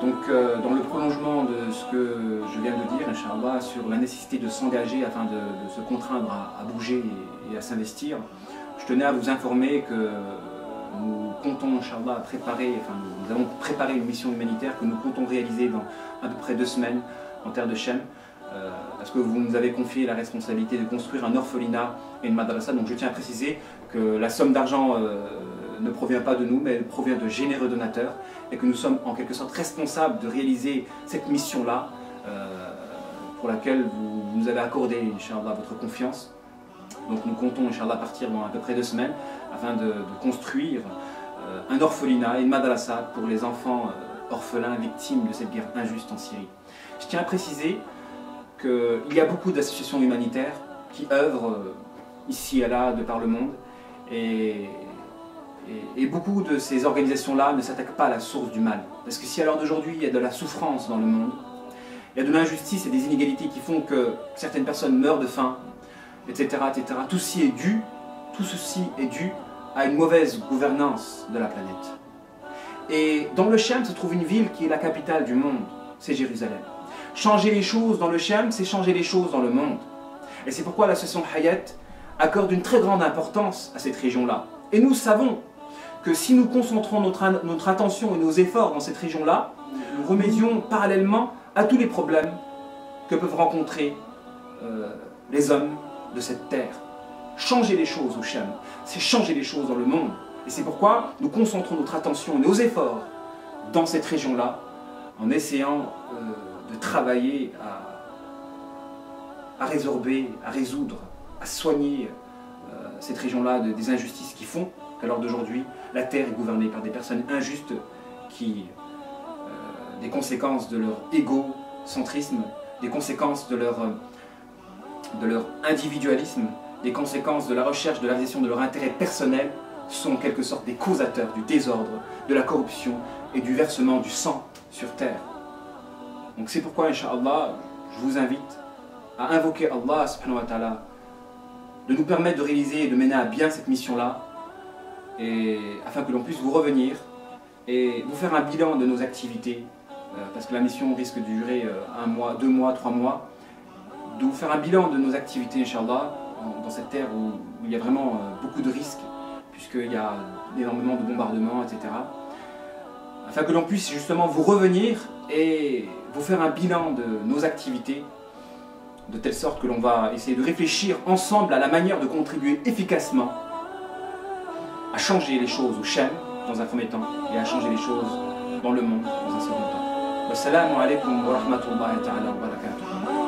Dans le prolongement de ce que je viens de dire, Inch'Allah, sur la nécessité de s'engager afin de se contraindre à bouger et à s'investir, je tenais à vous informer que nous comptons, Inch'Allah, nous avons préparé une mission humanitaire que nous comptons réaliser dans à peu près 2 semaines en terre de Chem, parce que vous nous avez confié la responsabilité de construire un orphelinat et une madrasa. Donc je tiens à préciser que la somme d'argent ne provient pas de nous, mais elle provient de généreux donateurs, et que nous sommes en quelque sorte responsables de réaliser cette mission-là, pour laquelle vous nous avez accordé, Inch'Allah, votre confiance. Donc nous comptons, Inch'Allah, partir dans à peu près 2 semaines, afin de construire un orphelinat et une madrasa pour les enfants orphelins victimes de cette guerre injuste en Syrie. Je tiens à préciser qu'il y a beaucoup d'associations humanitaires qui œuvrent ici et là, de par le monde, et beaucoup de ces organisations-là ne s'attaquent pas à la source du mal. Parce que si à l'heure d'aujourd'hui il y a de la souffrance dans le monde, il y a de l'injustice et des inégalités qui font que certaines personnes meurent de faim, etc., etc., tout ceci est dû à une mauvaise gouvernance de la planète. Et dans le Chem se trouve une ville qui est la capitale du monde, c'est Jérusalem. Changer les choses dans le Chem, c'est changer les choses dans le monde. Et c'est pourquoi l'association Hayat accorde une très grande importance à cette région-là. Et nous savons que si nous concentrons notre attention et nos efforts dans cette région-là, nous remédions parallèlement à tous les problèmes que peuvent rencontrer les hommes de cette terre. Changer les choses au Chem, c'est changer les choses dans le monde. Et c'est pourquoi nous concentrons notre attention et nos efforts dans cette région-là, en essayant de travailler à résorber, à résoudre, à soigner cette région-là des injustices qui font qu'à l'heure d'aujourd'hui, la terre est gouvernée par des personnes injustes qui, des conséquences de leur égocentrisme, des conséquences de leur individualisme, des conséquences de la recherche de la réalisation de leur intérêt personnel, sont en quelque sorte des causateurs du désordre, de la corruption et du versement du sang sur terre. Donc c'est pourquoi, Inch'Allah, je vous invite à invoquer Allah subhanahu wa ta'ala de nous permettre de réaliser et de mener à bien cette mission-là, et afin que l'on puisse vous revenir et vous faire un bilan de nos activités, parce que la mission risque de durer 1 mois, 2 mois, 3 mois, de vous faire un bilan de nos activités, Inch'Allah, dans cette terre où il y a vraiment beaucoup de risques, puisqu'il y a énormément de bombardements, etc. Afin que l'on puisse justement vous revenir et vous faire un bilan de nos activités, de telle sorte que l'on va essayer de réfléchir ensemble à la manière de contribuer efficacement à changer les choses au Chem, dans un premier temps, et à changer les choses dans le monde, dans un second temps. Wassalamu alaikum wa rahmatullahi ta'ala wa barakatuh.